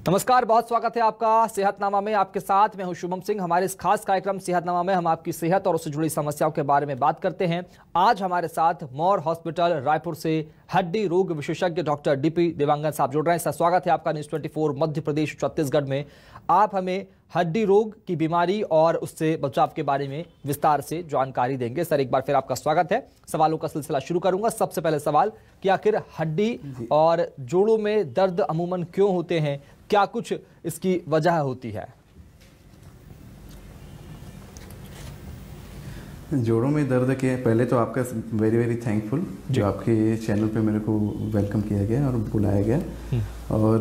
नमस्कार, बहुत स्वागत है आपका सेहतनामा में। आपके साथ मैं हूं शुभम सिंह। हमारे इस खास कार्यक्रम सेहतनामा में हम आपकी सेहत और उससे जुड़ी समस्याओं के बारे में बात करते हैं। आज हमारे साथ मौर हॉस्पिटल रायपुर से हड्डी रोग विशेषज्ञ डॉक्टर डीपी देवांगन साहब जुड़ रहे हैं। सर, स्वागत है आपका न्यूज़ 24 मध्य प्रदेश छत्तीसगढ़ में। आप हमें हड्डी रोग की बीमारी और उससे बचाव के बारे में विस्तार से जानकारी देंगे। सर, एक बार फिर आपका स्वागत है। सवालों का सिलसिला शुरू करूंगा। सबसे पहले सवाल कि आखिर हड्डी और जोड़ों में दर्द अमूमन क्यों होते हैं, क्या कुछ इसकी वजह होती है? जोड़ों में दर्द के पहले तो आपका वेरी वेरी थैंकफुल जो आपके चैनल पे मेरे को वेलकम किया गया और बुलाया गया। और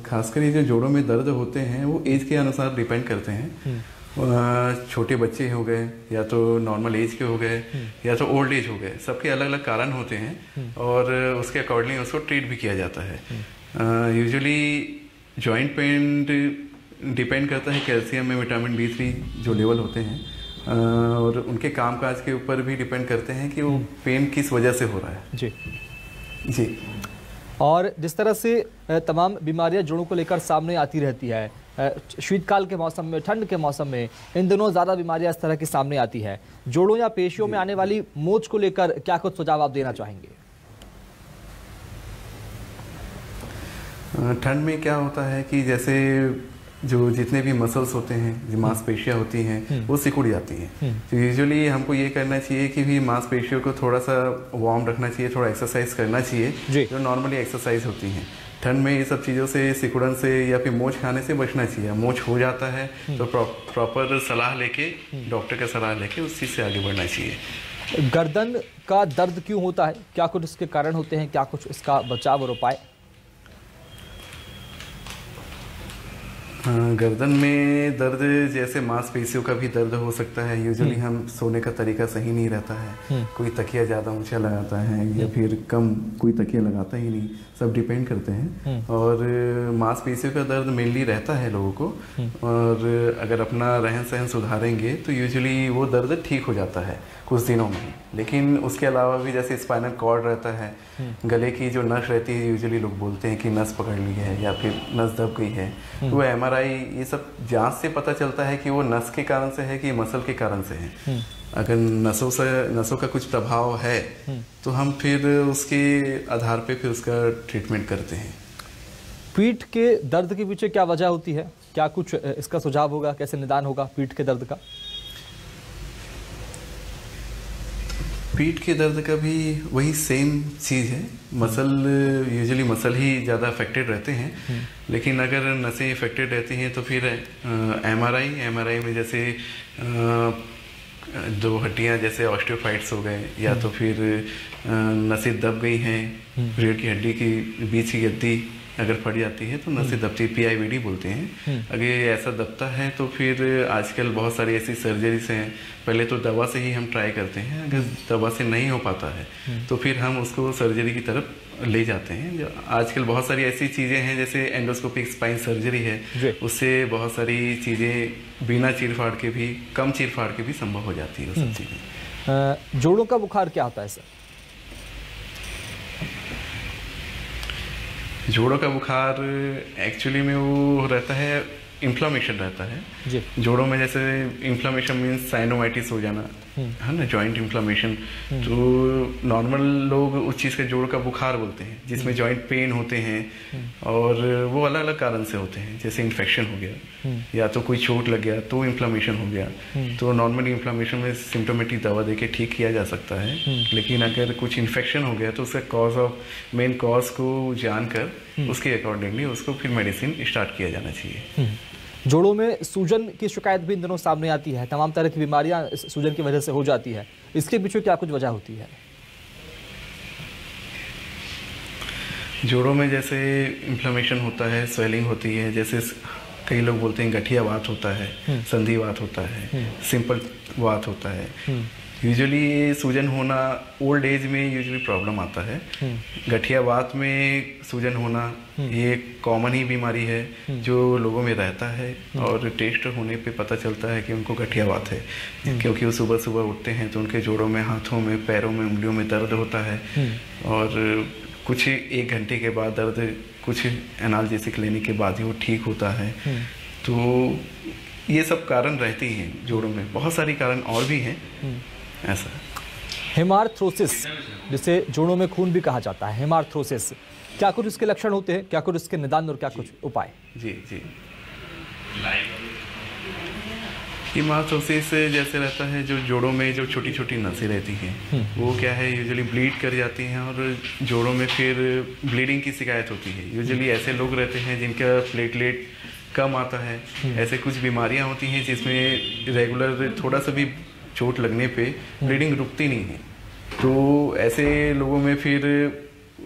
खासकर ये जो जोड़ों में दर्द होते हैं वो एज के अनुसार डिपेंड करते हैं। छोटे बच्चे हो गए या तो नॉर्मल एज के हो गए या तो ओल्ड एज हो गए, सबके अलग अलग कारण होते हैं और उसके अकॉर्डिंग उसको ट्रीट भी किया जाता है। यूजुअली जॉइंट पेन डिपेंड करता है कैल्शियम में विटामिन B3 जो लेवल होते हैं और उनके कामकाज के ऊपर भी डिपेंड करते हैं कि वो पेन किस वजह से हो रहा है। जी। और जिस तरह से तमाम बीमारियां जोड़ों को लेकर सामने आती रहती है, शीतकाल के मौसम में, ठंड के मौसम में, इन दिनों ज़्यादा बीमारियां इस तरह की सामने आती है। जोड़ों या पेशियों में आने वाली मोच को लेकर क्या कुछ सुझाव आप देना चाहेंगे? ठंड में क्या होता है कि जैसे जो जितने भी मसल्स होते हैं, जो मांसपेशियां होती हैं, वो सिकुड़ जाती हैं। तो यूजुअली हमको ये करना चाहिए कि भी मांसपेशियों को थोड़ा सा वार्म रखना चाहिए, थोड़ा एक्सरसाइज करना चाहिए जो नॉर्मली एक्सरसाइज होती हैं। ठंड में ये सब चीज़ों से, सिकुड़न से या फिर मोच खाने से बचना चाहिए। मोच हो जाता है तो प्रॉपर सलाह लेके, डॉक्टर का सलाह लेके उस चीज़ से आगे बढ़ना चाहिए। गर्दन का दर्द क्यों होता है, क्या कुछ इसके कारण होते हैं, क्या कुछ इसका बचाव और उपाय? गर्दन में दर्द जैसे मांसपेशियों का भी दर्द हो सकता है। यूजुअली हम सोने का तरीका सही नहीं रहता है, कोई तकिया ज़्यादा ऊंचा लगाता है या फिर कम, कोई तकिया लगाता ही नहीं, सब डिपेंड करते हैं। और मांसपेशियों का दर्द मेनली रहता है लोगों को, और अगर अपना रहन सहन सुधारेंगे तो यूजुअली वो दर्द ठीक हो जाता है कुछ दिनों में। लेकिन उसके अलावा भी जैसे स्पाइनल कॉर्ड रहता है, गले की जो नस रहती है, यूजुअली लोग बोलते हैं कि नस पकड़ ली है या फिर नस दब गई है, तो MRI ये सब जांच से पता चलता है कि वो नस के कारण से है कि मसल के कारण से है। अगर नसों का कुछ प्रभाव है तो हम फिर उसके आधार पे फिर उसका ट्रीटमेंट करते हैं। पीठ के दर्द के पीछे क्या वजह होती है, क्या कुछ इसका सुझाव होगा, कैसे निदान होगा पीठ के दर्द का? पीठ के दर्द का भी वही सेम चीज़ है। मसल, यूजुअली मसल ही ज़्यादा अफेक्टेड रहते हैं, लेकिन अगर नसें अफेक्टेड रहती हैं तो फिर MRI में जैसे दो हड्डियां जैसे ऑस्टियोफाइट्स हो गए या तो फिर नसें दब गई हैं, रीढ़ की हड्डी की बीच की गद्दी अगर फट जाती है तो नसें दबती, PIVD बोलते हैं। अगर ऐसा दबता है तो फिर आजकल बहुत सारी ऐसी सर्जरीज हैं। पहले तो दवा से ही हम ट्राई करते हैं, अगर दवा से नहीं हो पाता है तो फिर हम उसको सर्जरी की तरफ ले जाते हैं। जो आजकल बहुत सारी ऐसी चीज़ें हैं जैसे एंडोस्कोपिक स्पाइन सर्जरी है, उससे बहुत सारी चीज़ें बिना चीरफाड़ के भी, कम चीरफाड़ के भी संभव हो जाती है वो सब चीज़ें। जोड़ों का बुखार क्या होता है सर? जोड़ों का बुखार एक्चुअली में वो रहता है, इन्फ्लामेशन रहता है जी। जोड़ों में जैसे इन्फ्लामेशन मीन्स साइनोमाइटिस हो जाना है ना, जॉइंट इन्फ्लामेशन। तो नॉर्मल लोग उस चीज़ के जोड़ का बुखार बोलते हैं जिसमें जॉइंट पेन होते हैं और वो अलग अलग कारण से होते हैं। जैसे इन्फेक्शन हो गया या तो कोई चोट लग गया तो इन्फ्लामेशन हो गया, तो नॉर्मली इन्फ्लामेशन में सिम्टोमेटिक दवा देके ठीक किया जा सकता है। लेकिन अगर कुछ इन्फेक्शन हो गया तो उसका कॉज ऑफ, मेन कॉज को जानकर उसके अकॉर्डिंगली उसको फिर मेडिसिन स्टार्ट किया जाना चाहिए। जोड़ों में सूजन की शिकायत भी इन दिनों सामने आती है, तमाम तरह की बीमारियां सूजन की वजह से हो जाती है, इसके पीछे क्या कुछ वजह होती है? जोड़ों में जैसे इन्फ्लेमेशन होता है, स्वेलिंग होती है, जैसे कई लोग बोलते हैं गठिया वात होता है, संधि वात होता है, सिंपल वात होता है। यूजुअली सूजन होना ओल्ड एज में यूजुअली प्रॉब्लम आता है। गठिया वात में सूजन होना ये कॉमन ही बीमारी है जो लोगों में रहता है और टेस्ट होने पे पता चलता है कि उनको गठिया वात है, क्योंकि वो सुबह सुबह उठते हैं तो उनके जोड़ों में, हाथों में, पैरों में, उंगलियों में दर्द होता है और कुछ 1 घंटे के बाद दर्द कुछ एनाल्जेसिक लेने के बाद ही वो ठीक होता है। तो ये सब कारण रहते हैं जोड़ों में, बहुत सारी कारण और भी हैं ऐसा। हेमार्थ्रोसिस, जिसे जोड़ों में खून भी कहा जाता है, हेमार्थ्रोसिस, क्या कुछ इसके लक्षण होते हैं, क्या कुछ इसके निदान और क्या कुछ उपाय? जी हेमार्थ्रोसिस जैसे रहता है, जो जोड़ों में जो छोटी छोटी नसें रहती हैं वो क्या है यूजुअली ब्लीड कर जाती हैं और जोड़ों में फिर ब्लीडिंग की शिकायत होती है। यूजुअली ऐसे लोग रहते हैं जिनका प्लेटलेट कम आता है, ऐसे कुछ बीमारियां होती हैं जिसमें रेगुलर थोड़ा सा भी चोट लगने पे ब्लीडिंग रुकती नहीं है। तो ऐसे लोगों में फिर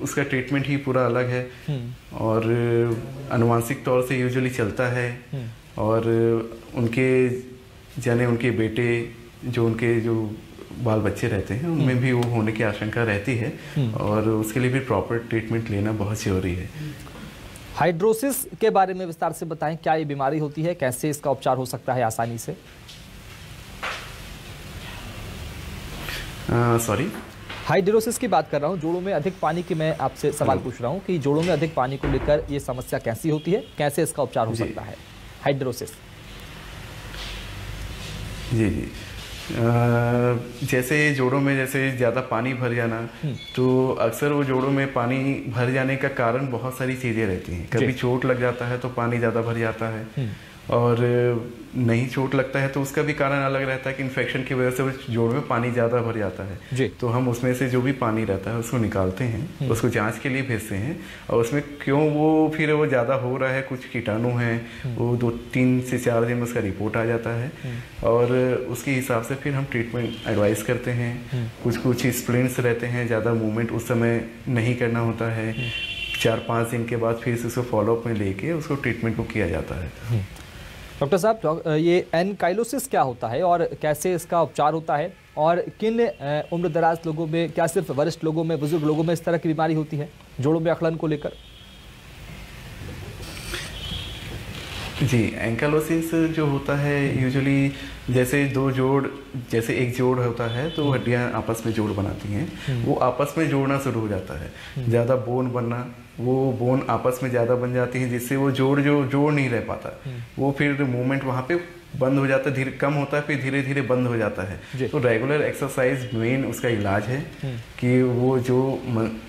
उसका ट्रीटमेंट ही पूरा अलग है और आनुवांशिक तौर से यूजुअली चलता है और उनके बेटे जो उनके जो बाल बच्चे रहते हैं उनमें भी वो होने की आशंका रहती है और उसके लिए भी प्रॉपर ट्रीटमेंट लेना बहुत जरूरी है। हाइड्रोसिस के बारे में विस्तार से बताएं, क्या ये बीमारी होती है, कैसे इसका उपचार हो सकता है आसानी से? सॉरी, हाइड्रोसिस की बात कर रहा हूँ, जोड़ों में अधिक पानी की मैं आपसे सवाल पूछ रहा हूँ कि जोड़ों में अधिक पानी को लेकर ये समस्या कैसी होती है, कैसे इसका उपचार हो सकता है हाइड्रोसिस? जी जैसे जोड़ों में जैसे ज़्यादा पानी भर जाना, तो अक्सर वो जोड़ों में पानी भर जाने का कारण बहुत सारी चीज़ें रहती हैं। कभी चोट लग जाता है तो पानी ज़्यादा भर जाता है और नहीं चोट लगता है तो उसका भी कारण अलग रहता है कि इन्फेक्शन की वजह से वो जोड़ में पानी ज़्यादा भर जाता है। तो हम उसमें से जो भी पानी रहता है उसको निकालते हैं, उसको जांच के लिए भेजते हैं और उसमें क्यों वो फिर वो ज़्यादा हो रहा है, कुछ कीटाणु हैं, वो 2-3 से 4 दिन में उसका रिपोर्ट आ जाता है और उसके हिसाब से फिर हम ट्रीटमेंट एडवाइस करते हैं। कुछ स्प्लिंट्स रहते हैं, ज़्यादा मूवमेंट उस समय नहीं करना होता है, 4-5 दिन के बाद फिर से उसको फॉलोअप में लेके उसको ट्रीटमेंट को किया जाता है। डॉक्टर साहब, ये एनकाइलोसिस क्या होता है और कैसे इसका उपचार होता है और किन उम्र दराज लोगों में, क्या सिर्फ वरिष्ठ लोगों में, बुजुर्ग लोगों में इस तरह की बीमारी होती है जोड़ों में अकड़न को लेकर? जी, एंकाइलोसिस जो होता है यूजुअली जैसे जैसे एक जोड़ होता है तो हड्डियां आपस में जोड़ बनाती हैं, वो आपस में जोड़ना शुरू हो जाता है, ज़्यादा बोन बनना, वो बोन आपस में ज़्यादा बन जाती है जिससे वो जोड़ नहीं रह पाता, वो फिर मूवमेंट वहाँ पे बंद हो जाता है, धीरे कम होता है, फिर धीरे धीरे बंद हो जाता है। तो रेगुलर एक्सरसाइज मेन उसका इलाज है कि वो जो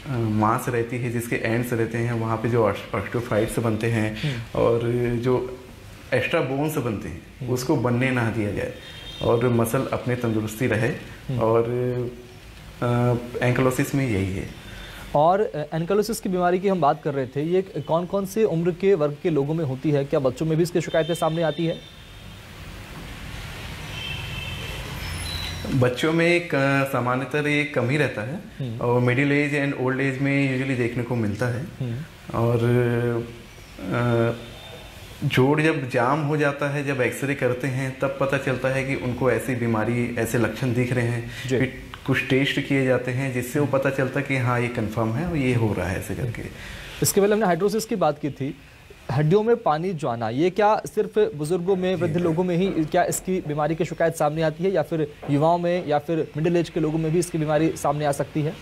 मांस रहती है जिसके एंड्स रहते हैं वहाँ पे जो ऑस्टियोफाइट्स बनते हैं और जो एक्स्ट्रा बोन्स बनते हैं उसको बनने ना दिया जाए और मसल अपने तंदुरुस्ती रहे और एंकाइलोसिस में यही है। और एंकाइलोसिस की बीमारी की हम बात कर रहे थे, ये कौन कौन से उम्र के वर्ग के लोगों में होती है? क्या बच्चों में भी इसकी शिकायतें सामने आती है? बच्चों में सामान्यतः ये कम ही रहता है और middle age and old age में यूजुअली देखने को मिलता है। और जोड़ जब जाम हो जाता है, जब एक्सरे करते हैं तब पता चलता है कि उनको ऐसी बीमारी, ऐसे लक्षण दिख रहे हैं, फिर कुछ टेस्ट किए जाते हैं जिससे वो पता चलता है कि हाँ ये कंफर्म है और ये हो रहा है ऐसे करके। इसके पहले हमने हाइड्रोसिस की बात की थी, हड्डियों में पानी जो आना, ये क्या सिर्फ बुजुर्गों में, वृद्ध लोगों में ही क्या इसकी बीमारी की शिकायत सामने आती है या फिर युवाओं में या फिर मिडिल एज के लोगों में भी इसकी बीमारी सामने आ सकती है?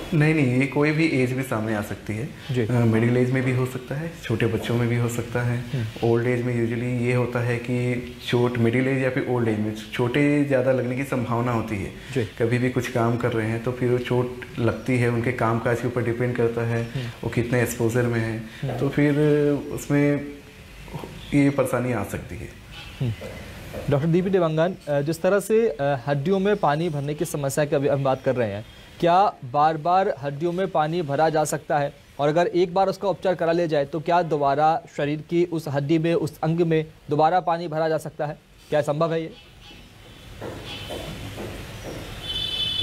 नहीं, ये कोई भी एज में सामने आ सकती है। मिडिल एज में भी हो सकता है, छोटे बच्चों में भी हो सकता है। ओल्ड एज में यूजुअली ये होता है कि चोट मिडिल एज या फिर ओल्ड एज में चोटें ज़्यादा लगने की संभावना होती है। कभी भी कुछ काम कर रहे हैं तो फिर वो चोट लगती है, उनके काम काज के ऊपर डिपेंड करता है वो कितने एक्सपोजर में है, तो फिर उसमें ये परेशानी आ सकती है। डॉक्टर दीपी देवांगन, जिस तरह से हड्डियों में पानी भरने की समस्या की अभी हम बात कर रहे हैं, क्या बार बार हड्डियों में पानी भरा जा सकता है? और अगर एक बार उसका उपचार करा लिया जाए तो क्या दोबारा शरीर की उस हड्डी में, उस अंग में दोबारा पानी भरा जा सकता है? क्या संभव है ये?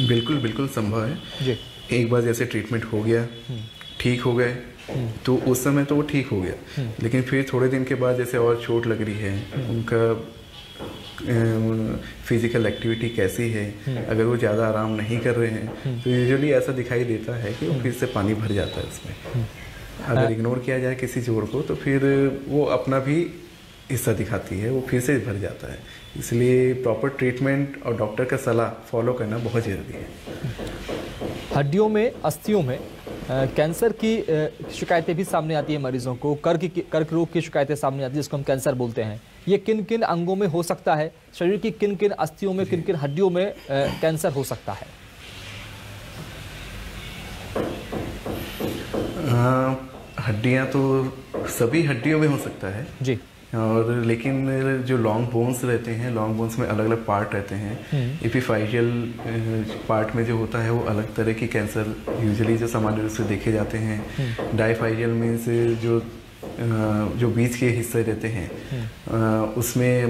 बिल्कुल संभव है जी। एक बार जैसे ट्रीटमेंट हो गया, ठीक हो गए तो उस समय तो वो ठीक हो गया, लेकिन फिर थोड़े दिन के बाद जैसे और चोट लग रही है, उनका फिजिकल एक्टिविटी कैसी है, अगर वो ज़्यादा आराम नहीं कर रहे हैं तो यूजुअली ऐसा दिखाई देता है कि वो फिर से पानी भर जाता है उसमें। अगर इग्नोर किया जाए किसी जोड़ को तो फिर वो अपना भी हिस्सा दिखाती है, वो फिर से भर जाता है। इसलिए प्रॉपर ट्रीटमेंट और डॉक्टर का सलाह फॉलो करना बहुत ज़रूरी है। हड्डियों में, अस्थियों में कैंसर की शिकायतें भी सामने आती है मरीजों को, कर्क रोग की शिकायतें सामने आती है जिसको हम कैंसर बोलते हैं। ये किन किन अंगों में हो सकता है, शरीर की किन किन अस्थियों में, किन किन हड्डियों में कैंसर हो सकता है? हड्डियां तो सभी हड्डियों में हो सकता है जी, और लेकिन जो लॉन्ग बोन्स रहते हैं, लॉन्ग बोन्स में अलग अलग पार्ट रहते हैं। एपिफाइशियल पार्ट में जो होता है वो अलग तरह की कैंसर यूजुअली जो सामान्य रूप से देखे जाते हैं। डाइफाइशियल में से जो बीच के हिस्से रहते हैं उसमें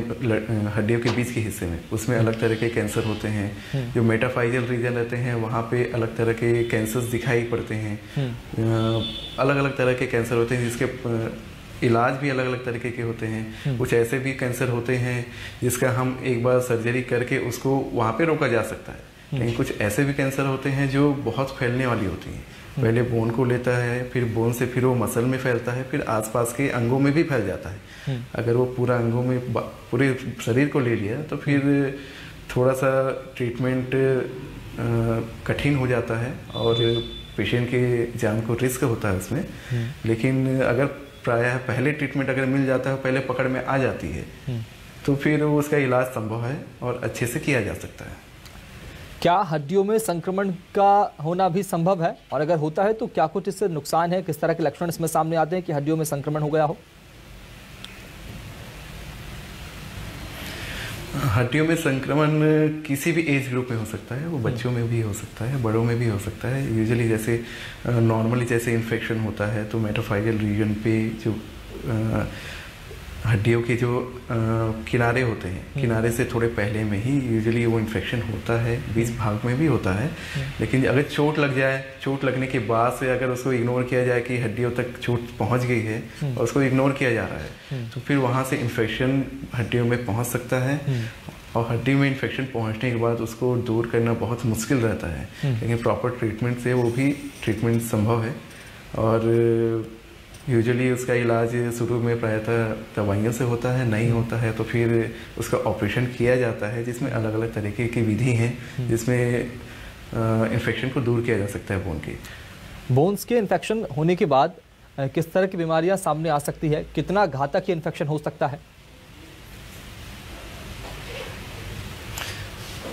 हड्डियों के बीच के हिस्से में उसमें अलग तरह के कैंसर होते हैं। जो मेटाफाइशियल रीजन रहते हैं वहाँ पे अलग तरह के कैंसर्स दिखाई पड़ते हैं। अलग अलग तरह के कैंसर होते हैं जिसके इलाज भी अलग अलग तरीके के होते हैं। कुछ ऐसे भी कैंसर होते हैं जिसका हम एक बार सर्जरी करके उसको वहाँ पे रोका जा सकता है। लेकिन कुछ ऐसे भी कैंसर होते हैं जो बहुत फैलने वाली होती हैं। पहले बोन को लेता है, फिर बोन से फिर वो मसल में फैलता है, फिर आसपास के अंगों में भी फैल जाता है। अगर वो पूरा अंगों में पूरे शरीर को ले लिया तो फिर थोड़ा सा ट्रीटमेंट कठिन हो जाता है और पेशेंट के जान को रिस्क होता है उसमें। लेकिन अगर प्रायः पहले ट्रीटमेंट अगर मिल जाता है, पहले पकड़ में आ जाती है, तो फिर उसका इलाज संभव है और अच्छे से किया जा सकता है। क्या हड्डियों में संक्रमण का होना भी संभव है, और अगर होता है तो क्या कुछ इससे नुकसान है? किस तरह के लक्षण इसमें सामने आते हैं कि हड्डियों में संक्रमण हो गया हो? हड्डियों में संक्रमण किसी भी एज ग्रुप में हो सकता है। वो बच्चों में भी हो सकता है, बड़ों में भी हो सकता है। यूजुअली जैसे नॉर्मली जैसे इन्फेक्शन होता है तो मेटाफाइशियल रीजन पे जो हड्डियों के जो किनारे होते हैं, किनारे से थोड़े पहले में ही यूजुअली वो इन्फेक्शन होता है। बीच भाग में भी होता है। लेकिन अगर चोट लग जाए, चोट लगने के बाद से अगर उसको इग्नोर किया जाए कि हड्डियों तक चोट पहुंच गई है और उसको इग्नोर किया जा रहा है, तो फिर वहाँ से इन्फेक्शन हड्डियों में पहुँच सकता है। और हड्डी में इन्फेक्शन पहुँचने के बाद उसको दूर करना बहुत मुश्किल रहता है। लेकिन प्रॉपर ट्रीटमेंट से वो भी ट्रीटमेंट संभव है। और यूजुअली उसका इलाज शुरू में प्रायतः दवाइयों से होता है, नहीं होता है तो फिर उसका ऑपरेशन किया जाता है, जिसमें अलग अलग तरीके की विधि हैं जिसमें इन्फेक्शन को दूर किया जा सकता है बोन की। बोन्स के इन्फेक्शन होने के बाद किस तरह की बीमारियां सामने आ सकती है? कितना घातक ये इन्फेक्शन हो सकता है?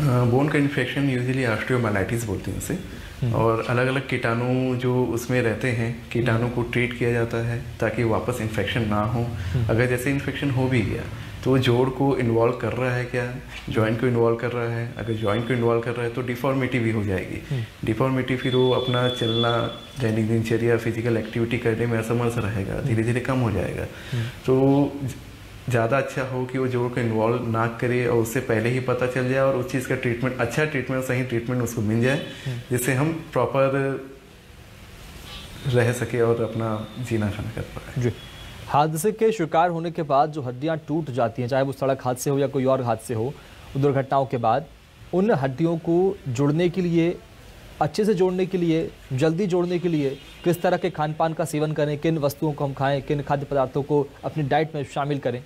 बोन का इन्फेक्शन यूजुअली ऑस्टियोमाइलाइटिस बोलते हैं उसे। और अलग अलग कीटाणु जो उसमें रहते हैं, कीटाणु को ट्रीट किया जाता है ताकि वापस इन्फेक्शन ना हो। अगर जैसे इन्फेक्शन हो भी गया तो जोड़ को इन्वॉल्व कर रहा है क्या, जॉइंट को इन्वॉल्व कर रहा है? अगर जॉइंट को इन्वॉल्व कर रहा है तो डिफॉर्मिटी भी हो जाएगी। डिफॉर्मिटी फिर वो अपना चलना, दैनिक दिनचर्या, फिजिकल एक्टिविटी करने में असमर्थ रहेगा, धीरे धीरे कम हो जाएगा। तो ज़्यादा अच्छा हो कि वो जोड़ को इन्वॉल्व ना करे और उससे पहले ही पता चल जाए और उस चीज़ का ट्रीटमेंट, अच्छा ट्रीटमेंट, सही ट्रीटमेंट उसको मिल जाए, जिससे हम प्रॉपर रह सके और अपना जीना खाना कर पाए। जी, हादसे के शिकार होने के बाद जो हड्डियां टूट जाती हैं, चाहे वो सड़क हादसे हो या कोई और हादसे हो, दुर्घटनाओं के बाद उन हड्डियों को जोड़ने के लिए, अच्छे से जोड़ने के लिए, जल्दी जोड़ने के लिए किस तरह के खान पान का सेवन करें, किन वस्तुओं को हम खाएं, किन खाद्य पदार्थों को अपनी डाइट में शामिल करें?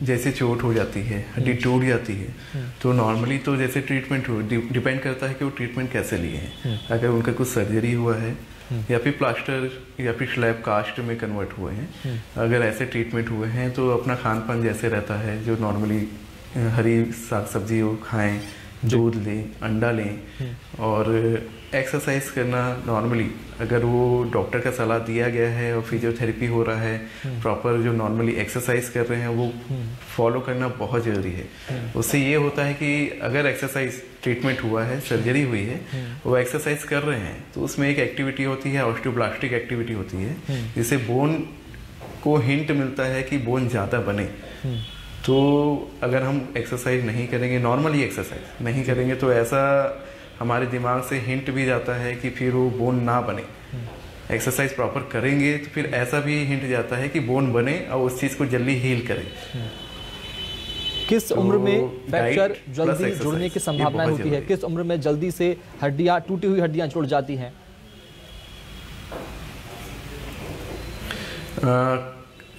जैसे चोट हो जाती है, हड्डी टूट जाती है, तो नॉर्मली तो जैसे ट्रीटमेंट हो, डिपेंड करता है कि वो ट्रीटमेंट कैसे लिए हैं। अगर उनका कुछ सर्जरी हुआ है या फिर प्लास्टर या फिर स्लैब कास्ट में कन्वर्ट हुए हैं, अगर ऐसे ट्रीटमेंट हुए हैं तो अपना खान पान जैसे रहता है, जो नॉर्मली हरी साग सब्जी वो खाएं, दूध लें, अंडा लें और एक्सरसाइज करना। नॉर्मली अगर वो डॉक्टर का सलाह दिया गया है और फिजियोथेरेपी हो रहा है, प्रॉपर जो नॉर्मली एक्सरसाइज कर रहे हैं वो फॉलो करना बहुत ज़रूरी है। उससे ये होता है कि अगर एक्सरसाइज ट्रीटमेंट हुआ है, सर्जरी हुई है, वो एक्सरसाइज कर रहे हैं तो उसमें एक एक्टिविटी होती है, ऑस्टियोब्लास्टिक एक्टिविटी होती है, जिससे बोन को हिंट मिलता है कि बोन ज़्यादा बने। तो अगर हम एक्सरसाइज नहीं करेंगे, नॉर्मली एक्सरसाइज नहीं करेंगे, तो ऐसा हमारे दिमाग से हिंट भी जाता है कि फिर वो बोन ना बने। एक्सरसाइज प्रॉपर करेंगे तो फिर ऐसा भी हिंट जाता है कि बोन बने और उस चीज़ को जल्दी हील करें। किस उम्र में फ्रैक्चर जल्दी जुड़ने की संभावना होती है? किस उम्र में जल्दी से हड्डियां, टूटी हुई हड्डियां जुड़ जाती हैं?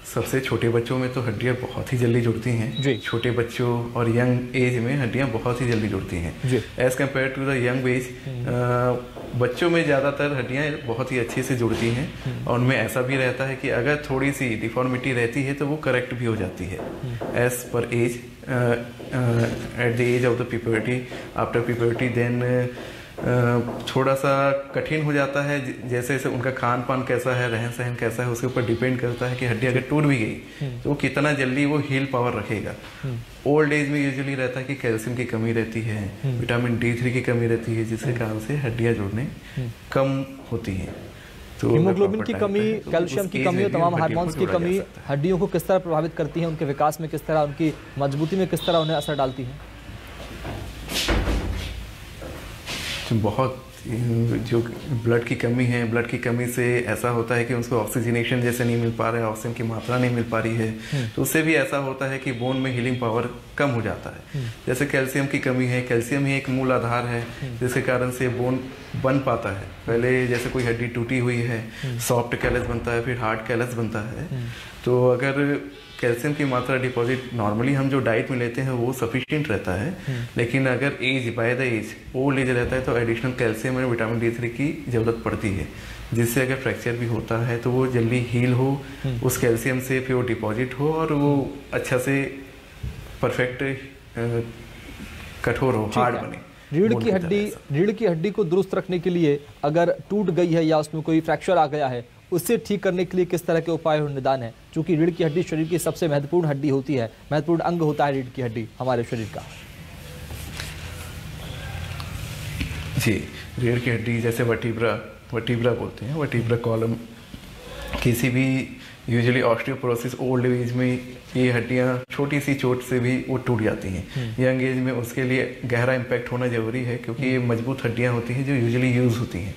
सबसे छोटे बच्चों में तो हड्डियां बहुत ही जल्दी जुड़ती हैं। छोटे बच्चों और यंग एज में हड्डियां बहुत ही जल्दी जुड़ती हैं age compared to the young age. बच्चों में ज़्यादातर हड्डियां बहुत ही अच्छे से जुड़ती हैं और उनमें ऐसा भी रहता है कि अगर थोड़ी सी डिफॉर्मिटी रहती है तो वो करेक्ट भी हो जाती है एज पर age at the age of the puberty. After puberty then थोड़ा सा कठिन हो जाता है, जैसे जैसे उनका खान पान कैसा है, रहन सहन कैसा है, उसके ऊपर डिपेंड करता है कि हड्डी अगर टूट भी गई तो वो कितना जल्दी वो हील पावर रखेगा। ओल्ड एज में यूजुअली रहता है कि कैल्शियम की कमी रहती है, विटामिन D3 की कमी रहती है, जिसके कारण से हड्डियां जुड़ने कम होती हैं। तो हीमोग्लोबिन की कमी, कैल्शियम की कमी और तमाम हार्मोन्स की कमी हड्डियों को किस तरह प्रभावित करती है, उनके विकास में किस तरह, उनकी मजबूती में किस तरह उन्हें असर डालती है? बहुत जो ब्लड की कमी है, ब्लड की कमी से ऐसा होता है कि उसको ऑक्सीजनेशन जैसे नहीं मिल पा रहा है, ऑक्सीजन की मात्रा नहीं मिल पा रही है, तो उससे भी ऐसा होता है कि बोन में हीलिंग पावर कम हो जाता है। जैसे कैल्शियम की कमी है, कैल्शियम ही एक मूल आधार है जिसके कारण से बोन बन पाता है। पहले जैसे कोई हड्डी टूटी हुई है, सॉफ्ट कैलस बनता है, फिर हार्ड कैलस बनता है। तो अगर कैल्शियम की मात्रा डिपॉजिट नॉर्मली हम जो डाइट में लेते हैं वो सफिशिएंट रहता है, लेकिन अगर age by the age old age रहता है तो एडिशनल कैल्शियम और विटामिन D3 की जरूरत पड़ती है, जिससे अगर फ्रैक्चर भी होता है तो वो जल्दी हील हो, उस कैल्शियम से फिर वो डिपॉजिट हो और वो अच्छा से परफेक्ट कठोर हो, हार्ड बने। रीढ़ की हड्डी को दुरुस्त रखने के लिए अगर टूट गई है या उसमें कोई फ्रैक्चर आ गया है, उससे ठीक करने के लिए किस तरह के उपाय और निदान है? क्योंकि रीढ़ की हड्डी शरीर की सबसे महत्वपूर्ण हड्डी होती है, महत्वपूर्ण अंग होता है रीढ़ की हड्डी हमारे शरीर का। जी, रीढ़ की हड्डी जैसे वर्टिब्रा बोलते हैं, वर्टिब्रा कॉलम, किसी भी यूजुअली ऑस्टियोपोरोसिस ओल्ड एज में ये हड्डियां छोटी सी चोट से भी वो टूट जाती हैं। यंग एज में उसके लिए गहरा इम्पैक्ट होना जरूरी है, क्योंकि ये मजबूत हड्डियां होती हैं जो यूजुअली यूज होती हैं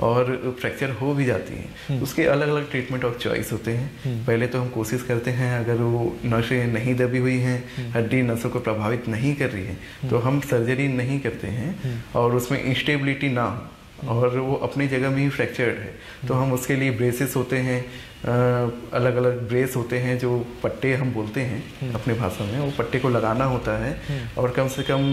और फ्रैक्चर हो भी जाती हैं। उसके अलग अलग ट्रीटमेंट ऑफ चॉइस होते हैं। पहले तो हम कोशिश करते हैं, अगर वो नसें नहीं दबी हुई हैं, हड्डी नसों को प्रभावित नहीं कर रही है, तो हम सर्जरी नहीं करते हैं और उसमें इंस्टेबिलिटी ना हो और वो अपनी जगह में ही फ्रैक्चर्ड है, तो हम उसके लिए ब्रेसेस होते हैं, अलग अलग ब्रेस होते हैं जो पट्टे हम बोलते हैं अपने भाषा में, वो पट्टे को लगाना होता है और कम से कम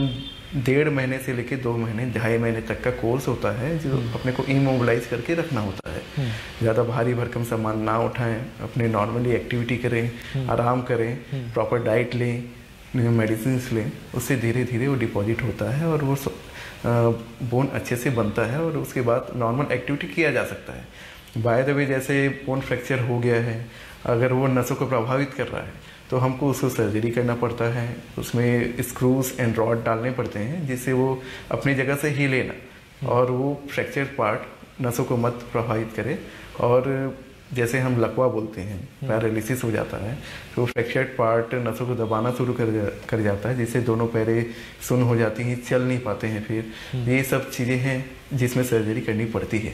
1.5 महीने से लेकर 2 महीने 2.5 महीने तक का कोर्स होता है, जो अपने को इमोबिलाइज करके रखना होता है। ज़्यादा भारी भरकम सामान ना उठाएं, अपने नॉर्मली एक्टिविटी करें, आराम करें, प्रॉपर डाइट लें, मेडिसिन लें, उससे धीरे धीरे वो डिपॉजिट होता है और वो बोन अच्छे से बनता है और उसके बाद नॉर्मल एक्टिविटी किया जा सकता है। बाय द वे, जैसे बोन फ्रैक्चर हो गया है, अगर वो नसों को प्रभावित कर रहा है तो हमको उसको सर्जरी करना पड़ता है, उसमें स्क्रूज एंड रॉड डालने पड़ते हैं जिससे वो अपनी जगह से हिले ना और वो फ्रैक्चर पार्ट नसों को मत प्रभावित करे। और जैसे हम लकवा बोलते हैं, पैरालिसिस हो जाता है, तो फ्रैक्चर्ड पार्ट नसों को दबाना शुरू कर जाता है, जिससे दोनों पैरें सुन्न हो जाती हैं, चल नहीं पाते हैं। फिर ये सब चीज़ें हैं जिसमें सर्जरी करनी पड़ती है।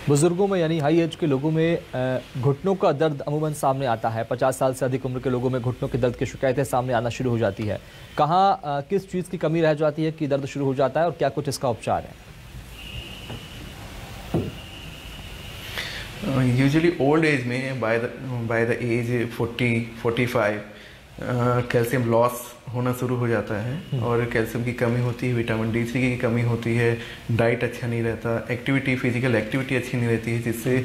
बुजुर्गों में यानी हाई एज के लोगों में घुटनों का दर्द अमूमन सामने आता है। 50 साल से अधिक उम्र के लोगों में घुटनों के दर्द की शिकायतें सामने आना शुरू हो जाती है। कहाँ किस चीज़ की कमी रह जाती है कि दर्द शुरू हो जाता है और क्या कुछ इसका उपचार है? यूजुअली ओल्ड एज में by the age 40-45 calcium loss होना शुरू हो जाता है और कैल्शियम की कमी होती है, विटामिन D3 की कमी होती है, डाइट अच्छा नहीं रहता, फिजिकल एक्टिविटी अच्छी नहीं रहती है, जिससे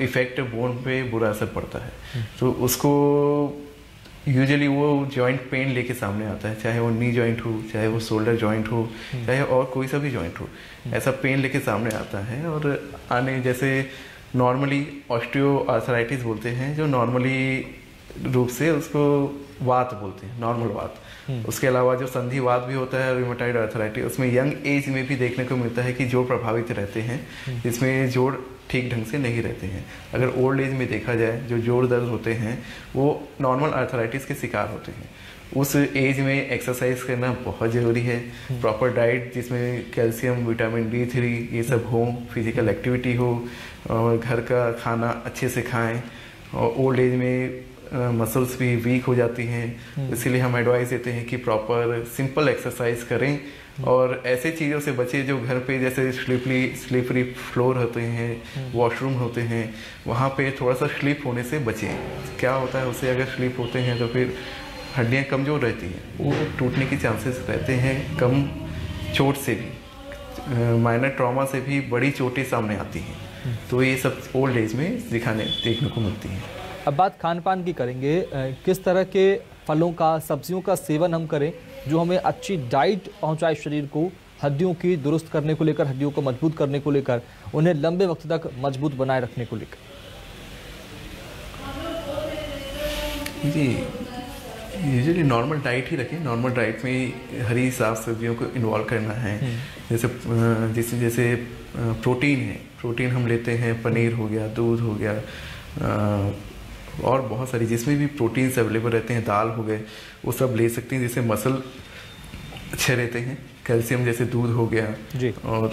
इफेक्ट बोन पे बुरा असर पड़ता है। तो उसको यूजुअली वो जॉइंट पेन लेके सामने आता है, चाहे वो नी जॉइंट हो, चाहे वो शोल्डर जॉइंट हो, चाहे और कोई सा भी जॉइंट हो, ऐसा पेन लेके सामने आता है। और आने जैसे नॉर्मली ऑस्टियोआर्थराइटिस बोलते हैं, जो नॉर्मली रूप से उसको वात बोलते हैं, नॉर्मल वात। उसके अलावा जो संधिवात भी होता है, रूमेटॉइड आर्थराइटिस, उसमें यंग एज में भी देखने को मिलता है कि जोड़ प्रभावित रहते हैं, जिसमें जोड़ ठीक ढंग से नहीं रहते हैं। अगर ओल्ड एज में देखा जाए, जो जोड़ दर्द होते हैं वो नॉर्मल आर्थराइटिस के शिकार होते हैं। उस एज में एक्सरसाइज करना बहुत ज़रूरी है, प्रॉपर डाइट जिसमें कैल्शियम, विटामिन D3 ये सब हो, फिजिकल एक्टिविटी हो और घर का खाना अच्छे से खाएं। और ओल्ड एज में मसल्स भी वीक हो जाती हैं। इसीलिए हम एडवाइस देते हैं कि प्रॉपर सिंपल एक्सरसाइज करें और ऐसे चीज़ों से बचें जो घर पे जैसे स्लिपरी फ्लोर होते हैं, वॉशरूम होते हैं, वहाँ पे थोड़ा सा स्लिप होने से बचें। क्या होता है उससे अगर स्लिप होते हैं तो फिर हड्डियाँ कमज़ोर रहती हैं, वो टूटने के चांसेस रहते हैं कम। चोट से भी, माइनर ट्रॉमा से भी बड़ी चोटें सामने आती हैं, तो ये सब ओल्ड एज में देखने को मिलती हैं। अब बात खान पान की करेंगे, किस तरह के फलों का, सब्जियों का सेवन हम करें जो हमें अच्छी डाइट पहुंचाए शरीर को, हड्डियों की दुरुस्त करने को लेकर, हड्डियों को मजबूत करने को लेकर, उन्हें लंबे वक्त तक मजबूत बनाए रखने को लेकर? जी, यूजुअली नॉर्मल डाइट ही रखें। नॉर्मल डाइट में हरी साग सब्जियों को इन्वॉल्व करना है। जैसे प्रोटीन है, प्रोटीन हम लेते हैं, पनीर हो गया, दूध हो गया, और बहुत सारी जिसमें भी प्रोटीन्स अवेलेबल रहते हैं, दाल हो गए, वो सब ले सकते हैं, जिससे मसल अच्छे रहते हैं। कैल्शियम जैसे दूध हो गया जी, और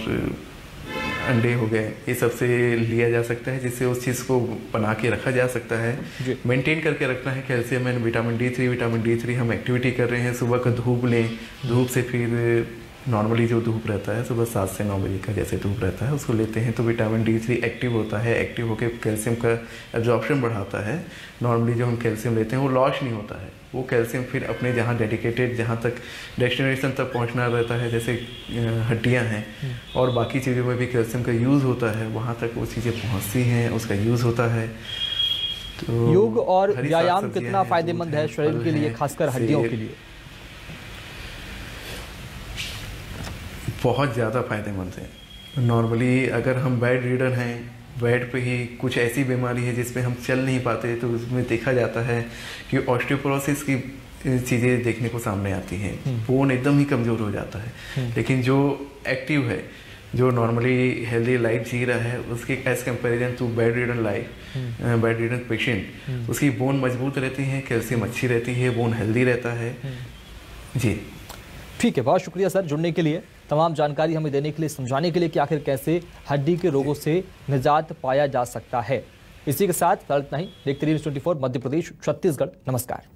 अंडे हो गए, ये सबसे लिया जा सकता है, जिससे उस चीज़ को बना के रखा जा सकता है। मेंटेन करके रखना है कैल्शियम एंड विटामिन D3 हम एक्टिविटी कर रहे हैं, सुबह का धूप लें, धूप से फिर नॉर्मली जो धूप रहता है सुबह 7 से 9 बजे का जैसे धूप रहता है उसको लेते हैं तो विटामिन D3 एक्टिव होता है, एक्टिव होकर कैल्शियम का एब्जॉर्प्शन बढ़ाता है। नॉर्मली जो हम कैल्शियम लेते हैं वो लॉस नहीं होता है, वो कैल्शियम फिर अपने जहाँ डेडिकेटेड, जहाँ तक डेस्टिनेशन तक पहुँचना रहता है, जैसे हड्डियाँ हैं और बाकी चीज़ों में भी कैल्शियम का यूज़ होता है, वहाँ तक वो चीज़ें पहुँचती हैं, उसका यूज़ होता है। तो योग और व्यायाम कितना फायदेमंद है शरीर के लिए, खासकर हड्डियों के लिए? बहुत ज़्यादा फायदेमंद है। नॉर्मली अगर हम बेड रीडर हैं, बेड पे ही कुछ ऐसी बीमारी है जिसमें हम चल नहीं पाते, तो उसमें देखा जाता है कि ऑस्टियोपोरोसिस की चीज़ें देखने को सामने आती हैं, बोन एकदम ही कमज़ोर हो जाता है। लेकिन जो एक्टिव है, जो नॉर्मली हेल्दी लाइफ जी रहा है, उसकी age comparison to bedridden life, bedridden patient, उसकी बोन मजबूत रहती है, कैल्शियम अच्छी रहती है, बोन हेल्दी रहता है। जी ठीक है, बहुत शुक्रिया सर जुड़ने के लिए, तमाम जानकारी हमें देने के लिए, समझाने के लिए कि आखिर कैसे हड्डी के रोगों से निजात पाया जा सकता है। इसी के साथ इतना ही। देखते रहिए News 24 मध्य प्रदेश छत्तीसगढ़। नमस्कार।